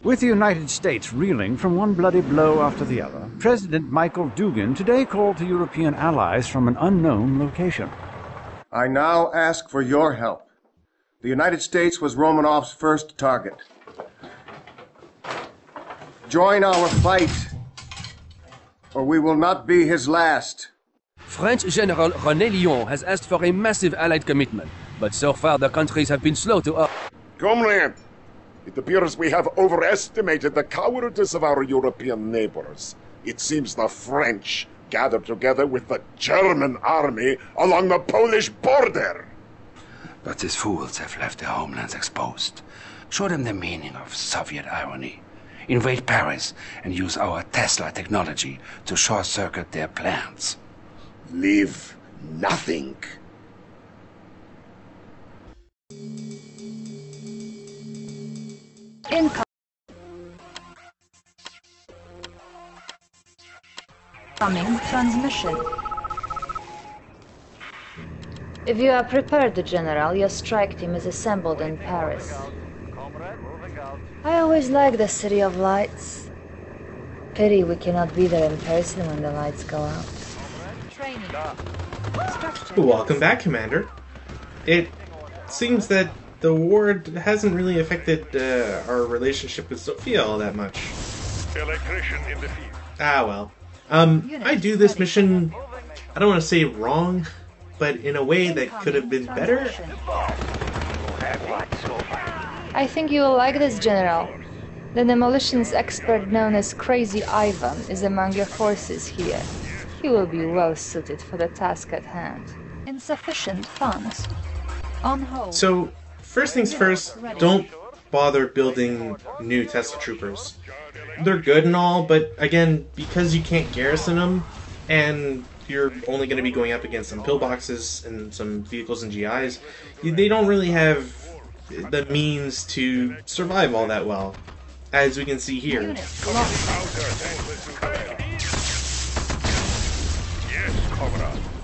With the United States reeling from one bloody blow after the other, President Michael Dugan today called to European allies from an unknown location. I now ask for your help. The United States was Romanov's first target. Join our fight, or we will not be his last. French General René Lyon has asked for a massive Allied commitment, but so far the countries have been slow to Comrade, it appears we have overestimated the cowardice of our European neighbors. It seems the French gathered together with the German army along the Polish border. But these fools have left their homelands exposed. Show them the meaning of Soviet irony. Invade Paris and use our Tesla technology to short-circuit their plans. Leave nothing. Incoming transmission. If you are prepared, General, your strike team is assembled in Paris. I always like the City of Lights. Pity we cannot be there in person when the lights go out. Welcome back, Commander. It seems that the war hasn't really affected our relationship with Sophia all that much. Electrician in the field. Ah, well. I do this mission, I don't want to say wrong, but in a way that could have been better. I think you will like this, General. The demolitions expert known as Crazy Ivan is among your forces here. He will be well suited for the task at hand. Insufficient funds. On hold. So, first things first, don't bother building new Tesla troopers. They're good and all, but again, because you can't garrison them, and you're only going to be going up against some pillboxes and some vehicles and GIs, they don't really have the means to survive all that well, as we can see here.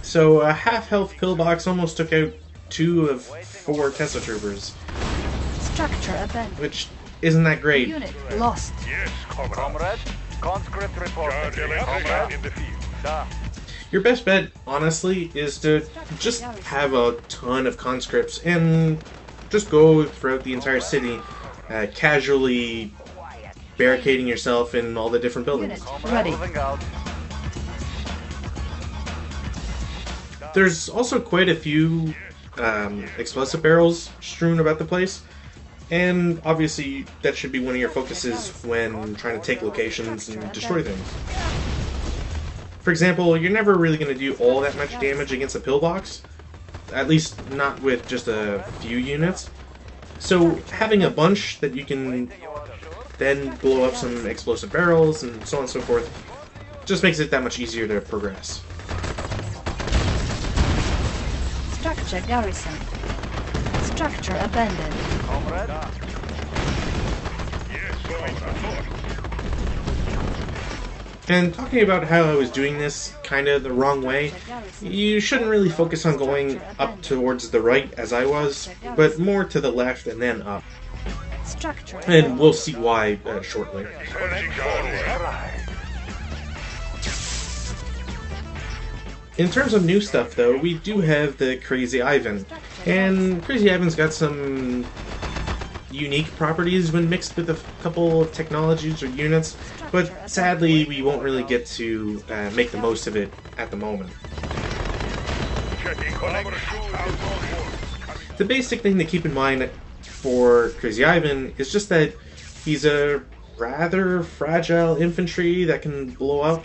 So a half-health pillbox almost took out 2 of 4 Tesla troopers. Structure abandoned. Which isn't that great. Unit lost. Yes, comrade. Conscript reported. Comrade in the field. Your best bet, honestly, is to just have a ton of conscripts and just go throughout the entire city, casually barricading yourself in all the different buildings. Ready. There's also quite a few explosive barrels strewn about the place, and obviously that should be one of your focuses when trying to take locations and destroy things. For example, you're never really going to do all that much damage against a pillbox, at least not with just a few units. So having a bunch that you can then blow up some explosive barrels and so on and so forth just makes it that much easier to progress. Structure garrison. Structure abandoned. And talking about how I was doing this kind of the wrong way, you shouldn't really focus on going up towards the right as I was, but more to the left and then up. And we'll see why shortly. In terms of new stuff though, we do have the Crazy Ivan, and Crazy Ivan's got some unique properties when mixed with a couple of technologies or units, but sadly we won't really get to make the most of it at the moment. The basic thing to keep in mind for Crazy Ivan is just that he's a rather fragile infantry that can blow up.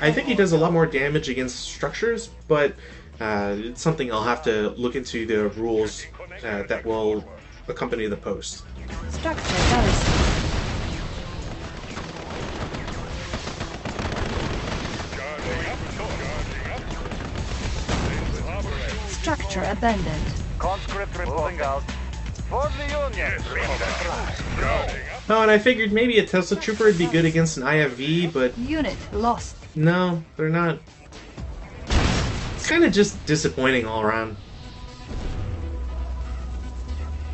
I think he does a lot more damage against structures, but it's something I'll have to look into the rules that will accompany the post. Structure garrison. Structure abandoned. Conscript reporting out. For the Union. Oh, and I figured maybe a Tesla Trooper would be good against an IFV, but Unit lost. no, they're not. It's kind of just disappointing all around.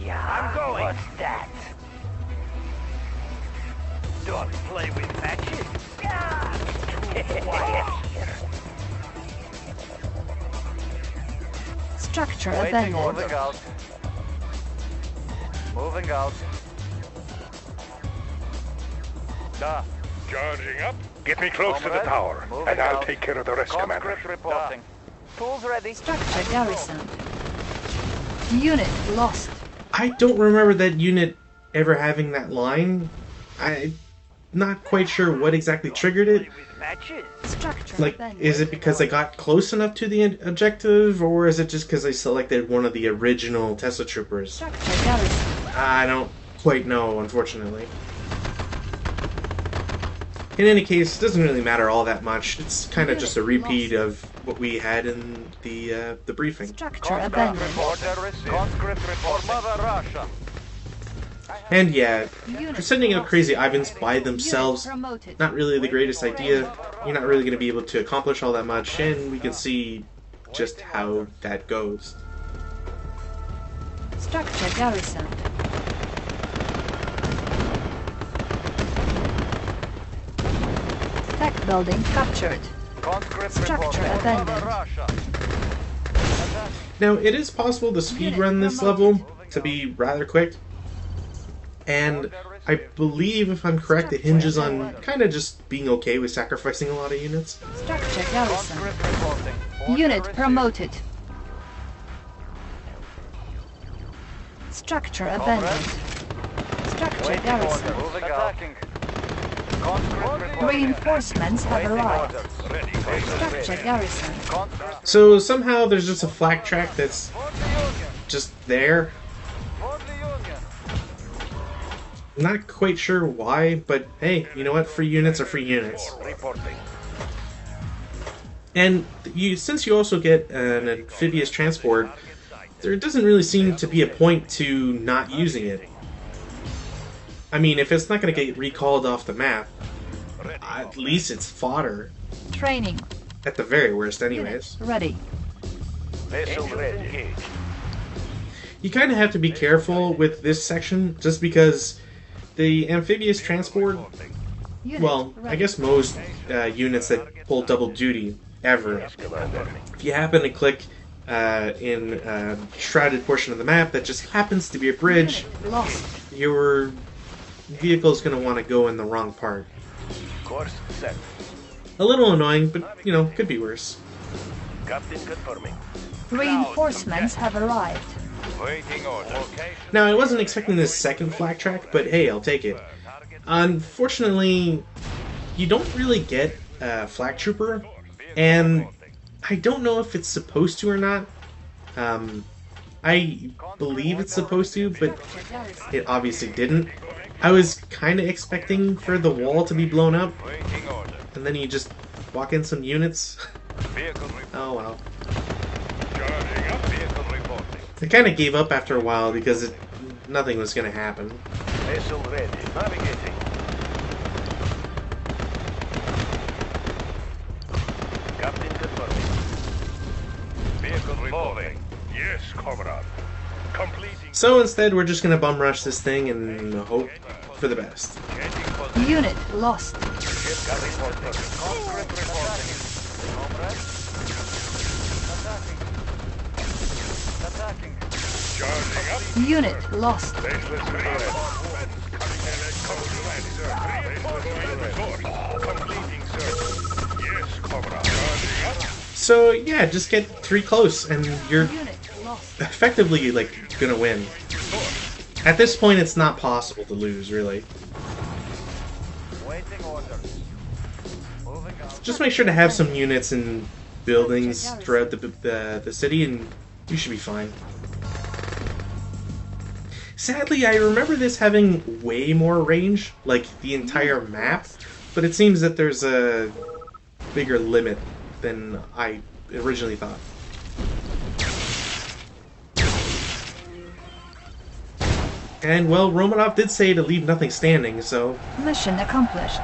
Yeah, I'm going. What's that? Don't play with matches. Structure Waiting, abandoned. moving out. Moving out. Charging up. Get me close to the Comrade, tower, moving and I'll out. take care of the rest, Commander. Conscript reporting. Tools ready. Structure garrisoned. Unit lost. I don't remember that unit ever having that line. I'm not quite sure what exactly triggered it. With matches. Structure Like, abandoned. is it because they got close enough to the objective, or is it just because they selected one of the original Tesla troopers? Structure garrisoned. I don't quite know, unfortunately. In any case, it doesn't really matter all that much. It's kind of just a repeat of what we had in the briefing. Structure abandoned. Conscript report. For Mother Russia. And yeah, Unit sending out lost. crazy Ivans by themselves, Unit promoted. not really the greatest idea. You're not really going to be able to accomplish all that much, and we can see just how that goes. Structure garrisoned. Tech building captured. Conscript Structure report. For abandoned. Mother Russia. Now, it is possible to speedrun this level to be rather quick, and I believe, if I'm correct, it hinges on kind of just being okay with sacrificing a lot of units. Structure garrisoned. Conscript reporting. Order Unit received. promoted. Structure abandoned. Structure Waiting garrisoned. order. Moving attacking. Conscript reporting. Reinforcements have Waiting arrived. orders. Ready. Structure garrisoned. Conscript So somehow there's just a flak track that's for the Union. just there. For the Union. Not quite sure why, but hey, you know what? Free units are free units. Reporting. And since you also get an amphibious transport, there doesn't really seem to be a point to not using it. I mean, if it's not going to get recalled off the map, at least it's fodder. Training. At the very worst, anyways. Unit ready. Vessel ready. You kind of have to be careful with this section, just because the amphibious transport, Unit well, ready. I guess most units that pull double duty ever, if you happen to click in a shrouded portion of the map that just happens to be a bridge, Unit lost. your vehicle's going to want to go in the wrong part. Course set. A little annoying, but, you know, could be worse. Captain confirming. Reinforcements have arrived. Waiting order. Now, I wasn't expecting this second flak track, but hey, I'll take it. Unfortunately, you don't really get a flak trooper, and I don't know if it's supposed to or not. I believe it's supposed to, but Structure garrisoned. it obviously didn't. I was kind of expecting for the wall to be blown up, Waiting order. and then you just walk in some units. Vehicle reporting. Oh well. Charging up. Vehicle reporting. I kind of gave up after a while because nothing was going to happen. Vessel ready. Navigating. Captain confirming. Vehicle reporting. Yes, comrade. Completing. So instead, we're just going to bum rush this thing and hope for the best. Changing position. Unit lost. Ship reporting. Conscript reporting. Comrade. Attacking. Attacking. Charging up. Unit lost. Baseless ready. Completing, sir. Yes, comrade. Charging up. So yeah, just get 3 close and you're Unit lost. effectively like going to win. At this point, it's not possible to lose, really. Waiting orders. Moving out. Just make sure to have some units in buildings throughout the city, and you should be fine. Sadly, I remember this having way more range, like the entire map, but it seems that there's a bigger limit than I originally thought. And, well, Romanov did say to leave nothing standing, so Mission accomplished.